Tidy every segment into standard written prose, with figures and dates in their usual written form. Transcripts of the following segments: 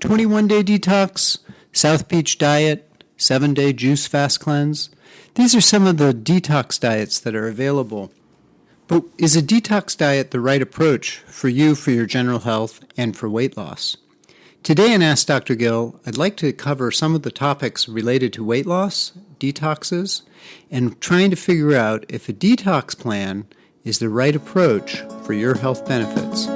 21-day detox, South Beach diet, 7-day juice fast cleanse. These are some of the detox diets that are available. But is a detox diet the right approach for you, for your general health, and for weight loss? Today in Ask Dr. Gill, I'd like to cover some of the topics related to weight loss, detoxes, and trying to figure out if a detox plan is the right approach for your health benefits.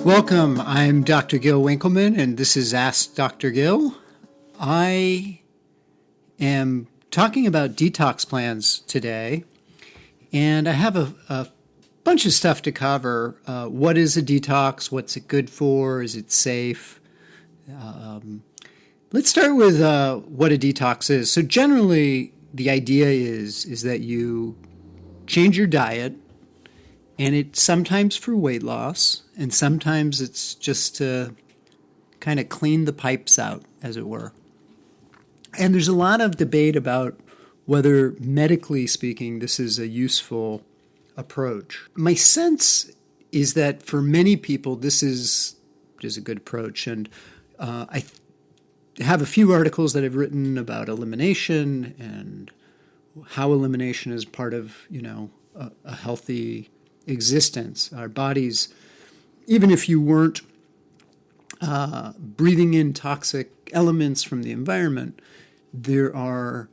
Welcome, I'm Dr. Gil Winkleman, and this is Ask Dr. Gill. I am talking about detox plans today, and I have a bunch of stuff to cover. What is a detox? What's it good for? Is it safe? Let's start with what a detox is. So generally, the idea is that you change your diet, and it's sometimes for weight loss, and sometimes it's just to kind of clean the pipes out, as it were. And there's a lot of debate about whether, medically speaking, this is a useful approach. My sense is that for many people, this is a good approach. And I have a few articles that I've written about elimination and how elimination is part of, a healthy existence. Our bodies, even if you weren't breathing in toxic elements from the environment, there are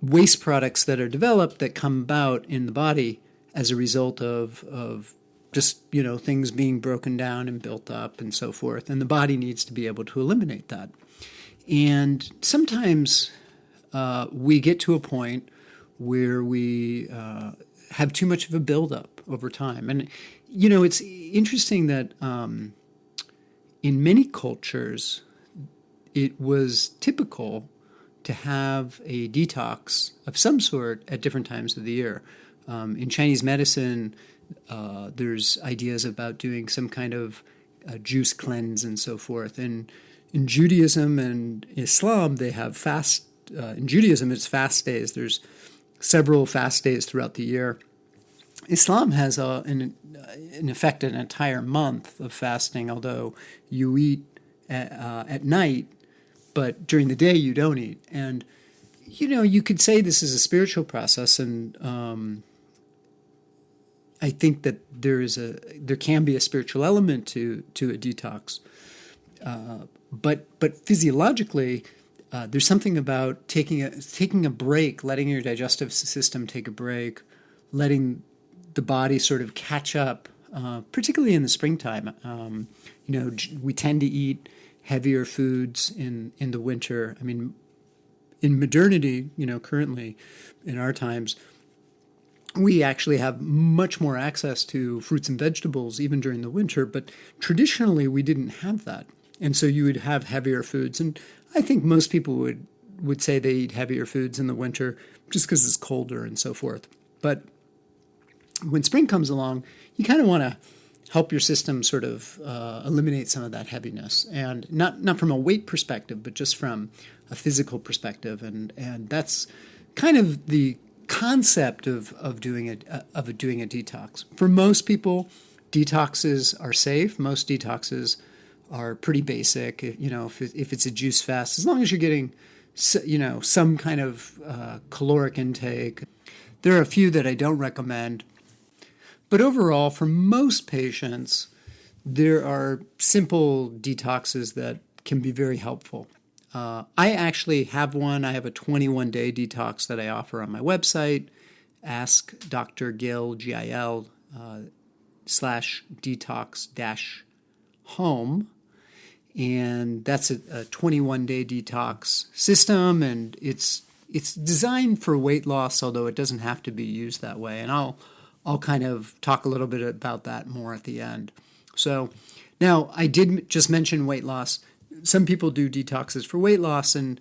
waste products that are developed that come about in the body as a result of just, things being broken down and built up and so forth. And the body needs to be able to eliminate that. And sometimes we get to a point where we have too much of a buildup over time. And, it's interesting that in many cultures, it was typical to have a detox of some sort at different times of the year. In Chinese medicine, there's ideas about doing some kind of juice cleanse and so forth. And in Judaism and Islam, they have fast. In Judaism, it's fast days. There's several fast days throughout the year. Islam has, in effect, an entire month of fasting, although you eat at night, but during the day you don't eat. And, you could say this is a spiritual process, and I think that there can be a spiritual element to a detox. But physiologically, there's something about taking a break, letting your digestive system take a break, letting the body sort of catch up, particularly in the springtime. We tend to eat heavier foods in the winter. I mean, in modernity, currently in our times, we actually have much more access to fruits and vegetables even during the winter, but traditionally we didn't have that. And so you would have heavier foods. And I think most people would say they eat heavier foods in the winter just because it's colder and so forth. But when spring comes along, you kind of want to help your system sort of eliminate some of that heaviness, and not from a weight perspective, but just from a physical perspective, and that's kind of the concept of doing a detox. For most people, detoxes are safe. Most detoxes are pretty basic. If it's a juice fast, as long as you're getting some kind of caloric intake. There are a few that I don't recommend. But overall, for most patients, there are simple detoxes that can be very helpful. I actually have one. I have a 21-day detox that I offer on my website, askdrgil, G-I-L, /detox-home. And that's a 21-day detox system, and it's designed for weight loss, although it doesn't have to be used that way. And I'll kind of talk a little bit about that more at the end. So now I did just mention weight loss. Some people do detoxes for weight loss, and,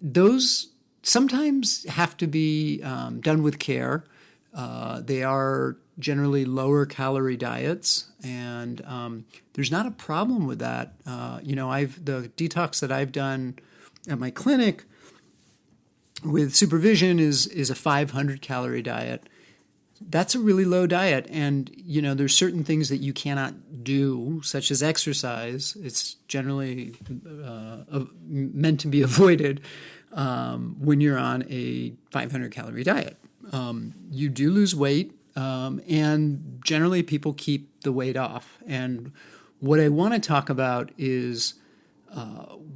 those sometimes have to be done with care. They are generally lower calorie diets, and there's not a problem with that. The detox that I've done at my clinic with supervision is a 500 calorie diet. That's a really low diet, and there's certain things that you cannot do, such as exercise. It's generally meant to be avoided when you're on a 500 calorie diet. You do lose weight, and generally people keep the weight off. And what I want to talk about is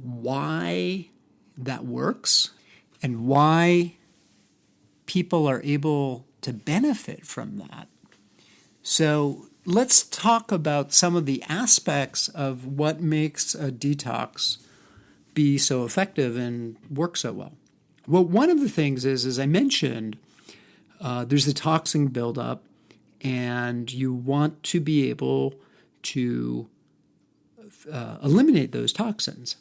why that works and why people are able to benefit from that. So let's talk about some of the aspects of what makes a detox be so effective and work so well. Well, one of the things is, as I mentioned, there's the toxin buildup, and you want to be able to eliminate those toxins.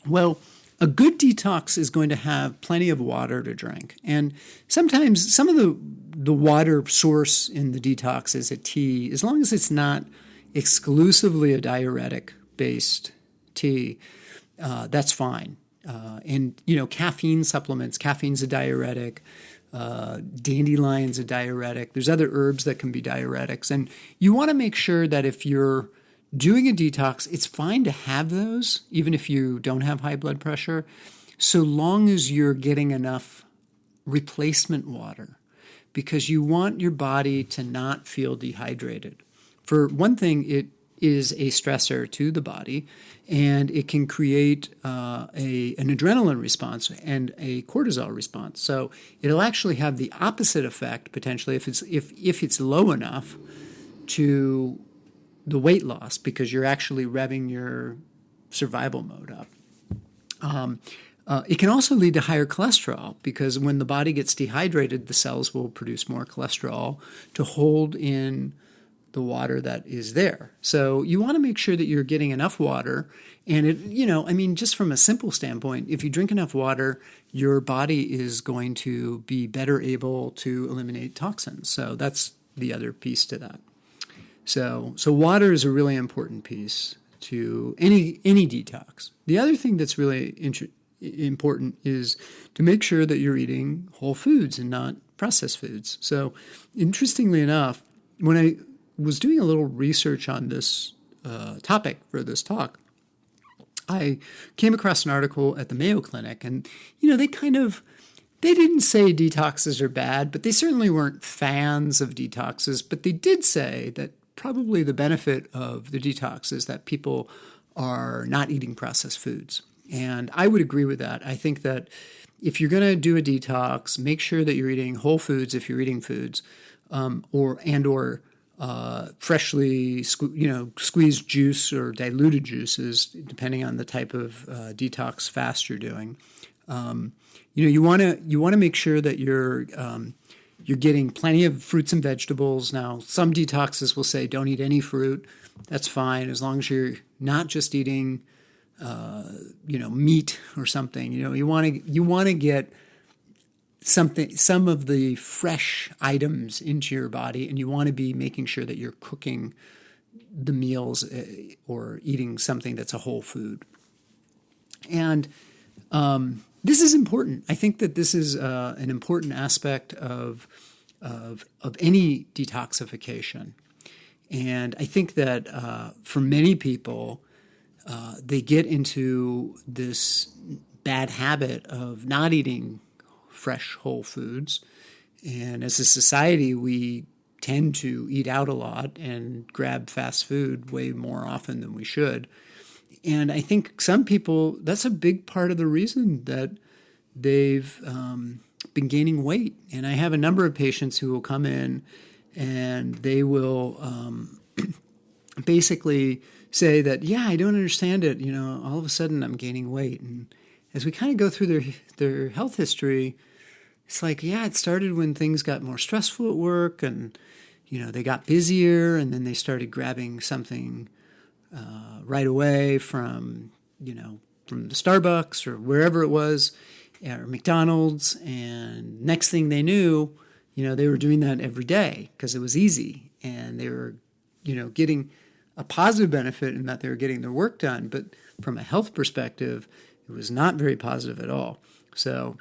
Well, a good detox is going to have plenty of water to drink. And sometimes some of the water source in the detox is a tea, as long as it's not exclusively a diuretic-based tea, that's fine. And caffeine supplements, caffeine's a diuretic, dandelion's a diuretic. There's other herbs that can be diuretics. And you want to make sure that if you're doing a detox, it's fine to have those, even if you don't have high blood pressure, so long as you're getting enough replacement water, because you want your body to not feel dehydrated. For one thing, it is a stressor to the body, and it can create an adrenaline response and a cortisol response. So it'll actually have the opposite effect, potentially, if it's low enough to the weight loss, because you're actually revving your survival mode up. It can also lead to higher cholesterol, because when the body gets dehydrated, the cells will produce more cholesterol to hold in the water that is there. So you want to make sure that you're getting enough water. And just from a simple standpoint, if you drink enough water, your body is going to be better able to eliminate toxins. So that's the other piece to that. So water is a really important piece to any detox. The other thing that's really important is to make sure that you're eating whole foods and not processed foods. So interestingly enough, when I was doing a little research on this topic for this talk, I came across an article at the Mayo Clinic, and they didn't say detoxes are bad, but they certainly weren't fans of detoxes. But they did say that probably the benefit of the detox is that people are not eating processed foods. And I would agree with that. I think that if you're going to do a detox, make sure that you're eating whole foods if you're eating foods, or freshly squeezed juice or diluted juices, depending on the type of detox fast you're doing. You want to make sure that you're getting plenty of fruits and vegetables. Now, some detoxes will say don't eat any fruit. That's fine, as long as you're not just eating, meat or something. You want to get some of the fresh items into your body, and you want to be making sure that you're cooking the meals or eating something that's a whole food. And this is important. I think that this is an important aspect of any detoxification. And I think that for many people, they get into this bad habit of not eating fresh whole foods. And as a society, we tend to eat out a lot and grab fast food way more often than we should. And I think some people, that's a big part of the reason that they've been gaining weight. And I have a number of patients who will come in and they will basically say that, yeah, I don't understand it. All of a sudden I'm gaining weight. And as we kind of go through their health history, it's like, yeah, it started when things got more stressful at work and, they got busier, and then they started grabbing something right away from the Starbucks or wherever it was, or McDonald's. And next thing they knew, they were doing that every day because it was easy, and they were, getting a positive benefit in that they were getting their work done. But from a health perspective, It was not very positive at all. So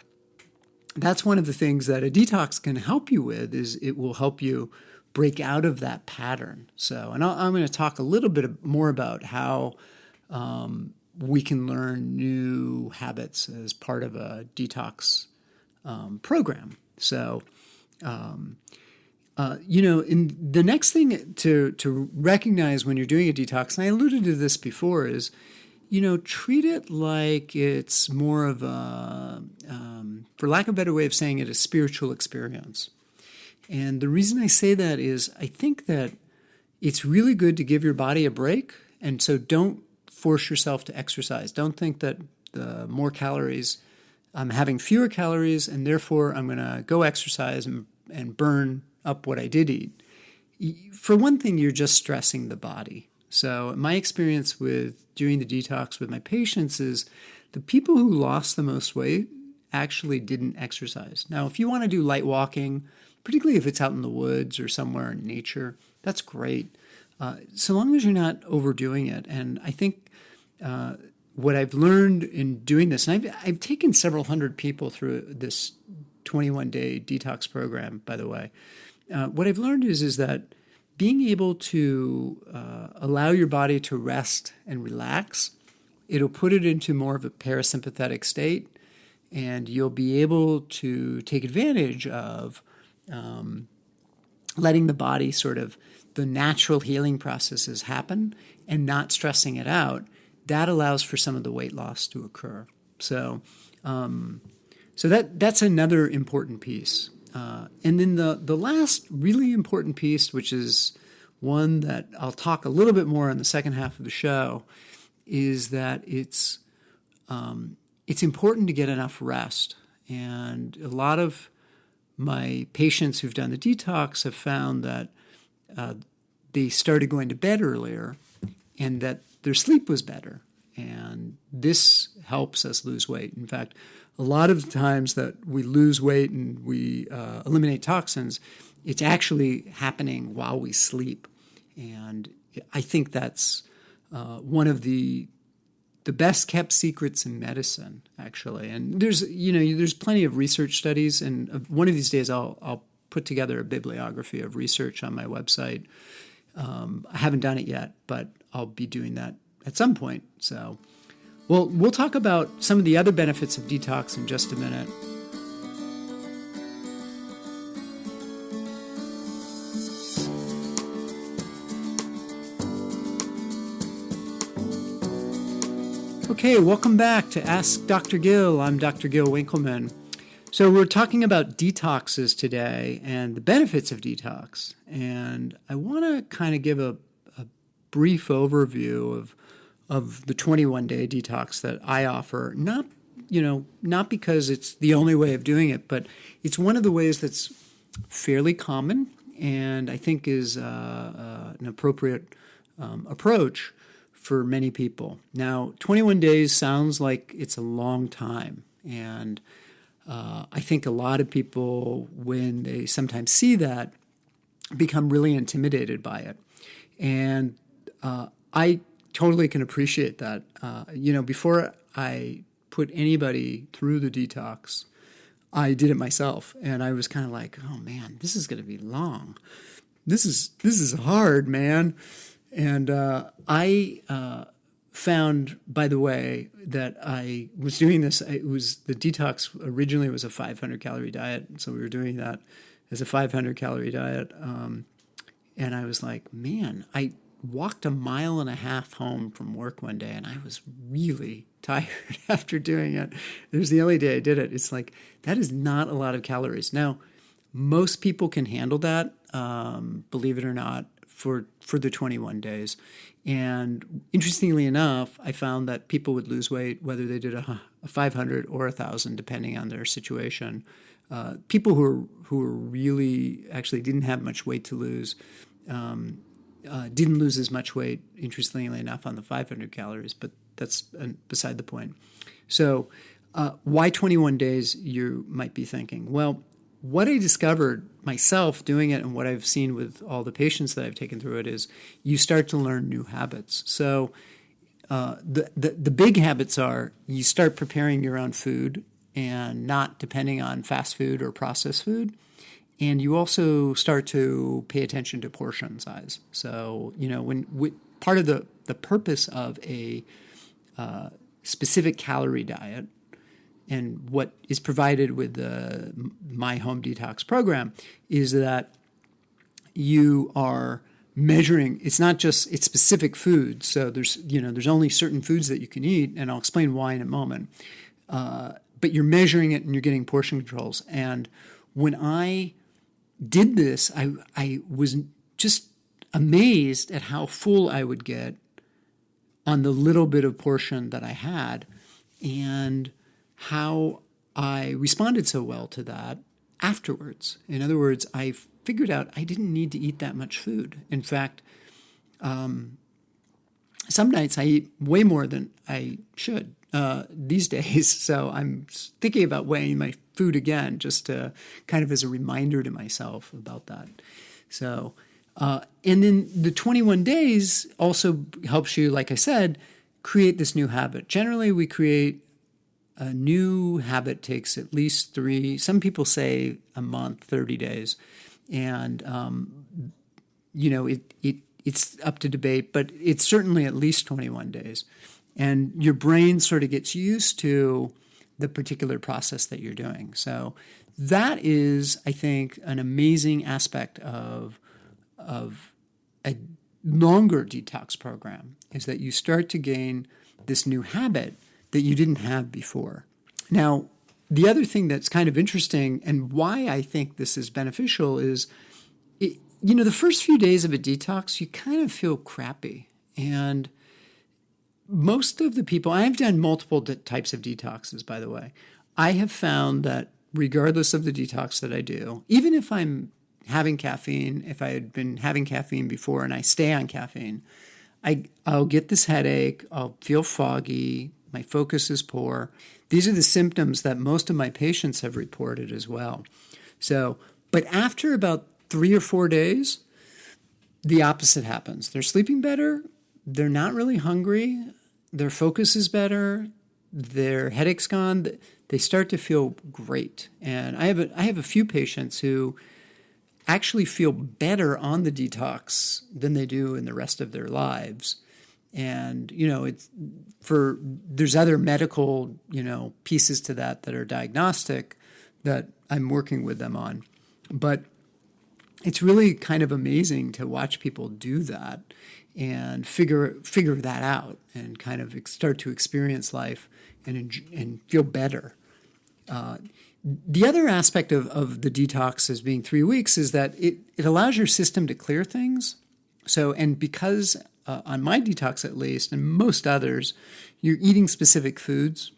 that's one of the things that a detox can help you with, is it will help you break out of that pattern. So, and I'm going to talk a little bit more about how we can learn new habits as part of a detox program. So, in the next thing to recognize when you're doing a detox, and I alluded to this before, is, treat it like it's more of a, for lack of a better way of saying it, a spiritual experience. And the reason I say that is I think that it's really good to give your body a break. And so don't force yourself to exercise. Don't think that the more calories, I'm having fewer calories, and therefore I'm going to go exercise and burn up what I did eat. For one thing, you're just stressing the body. So my experience with doing the detox with my patients is the people who lost the most weight actually didn't exercise. Now, if you want to do light walking, particularly if it's out in the woods or somewhere in nature, that's great. So long as you're not overdoing it. And I think what I've learned in doing this, and I've taken several hundred people through this 21-day detox program, by the way. What I've learned is that being able to allow your body to rest and relax, it'll put it into more of a parasympathetic state, and you'll be able to take advantage of letting the body sort of, the natural healing processes happen and not stressing it out. That allows for some of the weight loss to occur. So that's another important piece. And then the last really important piece, which is one that I'll talk a little bit more in the second half of the show, is that it's important to get enough rest. And a lot of my patients who've done the detox have found that they started going to bed earlier and that their sleep was better. And this helps us lose weight. In fact, a lot of the times that we lose weight and we eliminate toxins, it's actually happening while we sleep. And I think that's one of the best kept secrets in medicine, actually. And there's plenty of research studies, and one of these days I'll put together a bibliography of research on my website. I haven't done it yet, but I'll be doing that at some point. So, well, we'll talk about some of the other benefits of detox in just a minute. Okay, welcome back to Ask Dr. Gill. I'm Dr. Gil Winkleman. So we're talking about detoxes today and the benefits of detox. And I want to kind of give a brief overview of the 21-day detox that I offer. Not because it's the only way of doing it, but it's one of the ways that's fairly common and I think is an appropriate approach for many people. Now, 21 days sounds like it's a long time, and I think a lot of people, when they sometimes see that, become really intimidated by it. And I totally can appreciate that. Before I put anybody through the detox, I did it myself, and I was kind of like, oh man, this is going to be long. This is hard, man. And I found, by the way, that I was doing this. It was the detox originally was a 500-calorie diet, so we were doing that as a 500-calorie diet. And I was like, man, I walked 1.5 miles home from work one day, and I was really tired after doing it. It was the only day I did it. It's like, that is not a lot of calories. Now, most people can handle that, believe it or not, for the 21 days. And interestingly enough, I found that people would lose weight whether they did a 500 or 1,000, depending on their situation. People who were really actually didn't have much weight to lose didn't lose as much weight, interestingly enough, on the 500 calories, but that's beside the point. So why 21 days, you might be thinking? Well, what I discovered myself doing it and what I've seen with all the patients that I've taken through it is you start to learn new habits. So the big habits are you start preparing your own food and not depending on fast food or processed food. And you also start to pay attention to portion size. So, part of the purpose of a specific calorie diet and what is provided with the My Home Detox program is that you are measuring. It's not just it's specific foods. So there's only certain foods that you can eat, and I'll explain why in a moment. But you're measuring it and you're getting portion controls. And when I did this, I was just amazed at how full I would get on the little bit of portion that I had, and how I responded so well to that afterwards. In other words, I figured out I didn't need to eat that much food. In fact, some nights I eat way more than I should these days. So I'm thinking about weighing my food again, just to kind of as a reminder to myself about that. So, and then the 21 days also helps you, like I said, create this new habit. Generally, we create a new habit takes at least some people say a month, 30 days. And, it's up to debate, but it's certainly at least 21 days. And your brain sort of gets used to the particular process that you're doing. So that is, I think, an amazing aspect of a longer detox program, is that you start to gain this new habit that you didn't have before. Now, the other thing that's kind of interesting and why I think this is beneficial is, the first few days of a detox, you kind of feel crappy. And most of the people, I've done multiple types of detoxes, by the way. I have found that regardless of the detox that I do, even if I'm having caffeine, if I had been having caffeine before and I stay on caffeine, I'll get this headache, I'll feel foggy, my focus is poor. These are the symptoms that most of my patients have reported as well. So, but after about 3 or 4 days, the opposite happens. They're sleeping better, they're not really hungry, their focus is better, their headache's gone, they start to feel great. And I have a few patients who actually feel better on the detox than they do in the rest of their lives. And, there's other medical, pieces to that are diagnostic that I'm working with them on. But it's really kind of amazing to watch people do that and figure that out and kind of start to experience life and feel better. The other aspect of the detox as being 3 weeks is that it allows your system to clear things. So, and because on my detox at least, and most others, you're eating specific foods,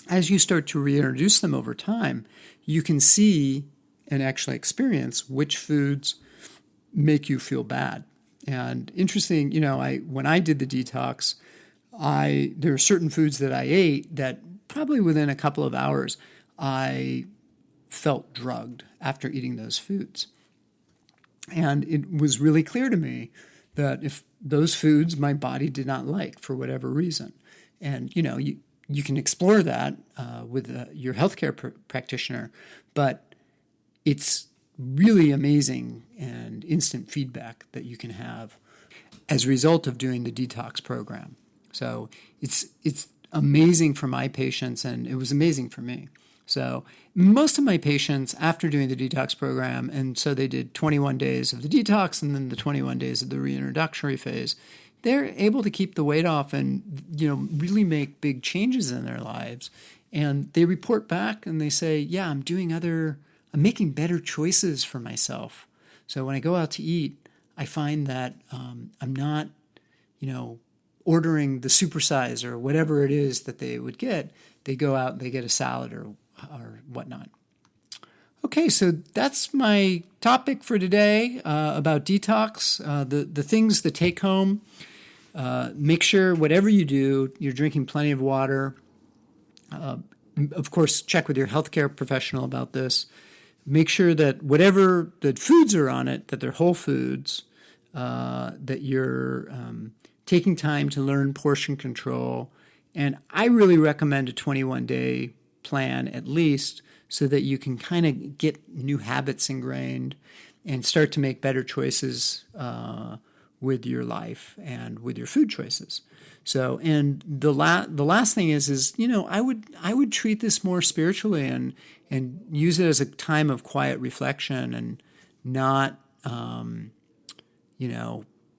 as you start to reintroduce them over time, you can see and actually experience which foods make you feel bad. And interesting, when I did the detox, there are certain foods that I ate that probably within a couple of hours, I felt drugged after eating those foods. And it was really clear to me that if those foods my body did not like for whatever reason, and you can explore that with your healthcare practitioner, but it's really amazing and instant feedback that you can have as a result of doing the detox program. So it's amazing for my patients, and it was amazing for me. So most of my patients, after doing the detox program, and so they did 21 days of the detox and then the 21 days of the reintroductory phase, they're able to keep the weight off and, really make big changes in their lives. And they report back and they say, yeah, I'm making better choices for myself. So when I go out to eat, I find that I'm not, ordering the supersize or whatever it is that they would get. They go out and they get a salad or whatnot. Okay, so that's my topic for today about detox. The things to take home. Make sure whatever you do, you're drinking plenty of water. Of course, check with your healthcare professional about this. Make sure that whatever the foods are on it, that they're whole foods, that you're taking time to learn portion control. And I really recommend a 21-day plan at least, so that you can kind of get new habits ingrained and start to make better choices with your life and with your food choices. So, and the last thing is I would treat this more spiritually and use it as a time of quiet reflection and not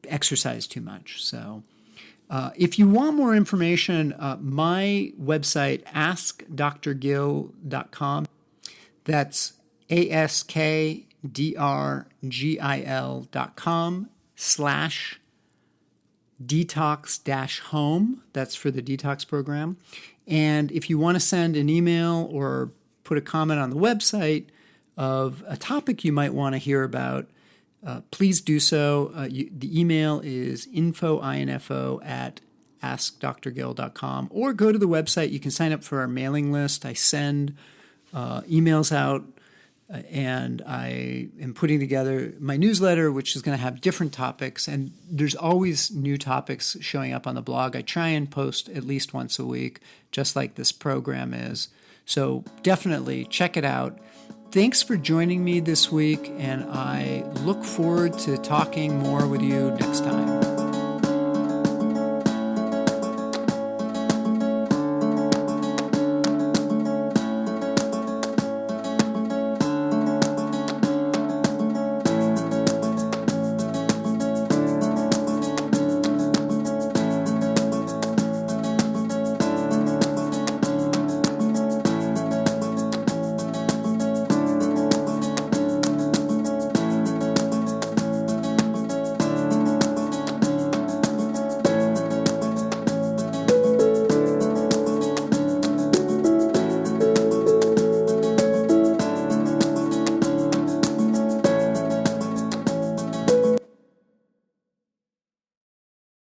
exercise too much. So, if you want more information, my website, askdrgill.com. That's askdrgill.com/detox-home. That's for the detox program. And if you want to send an email or put a comment on the website of a topic you might want to hear about, please do so. The email is info@askdrgill.com, or go to the website. You can sign up for our mailing list. I send emails out, and I am putting together my newsletter, which is going to have different topics, and there's always new topics showing up on the blog. I try and post at least once a week, just like this program is. So definitely check it out. Thanks for joining me this week, and I look forward to talking more with you next time.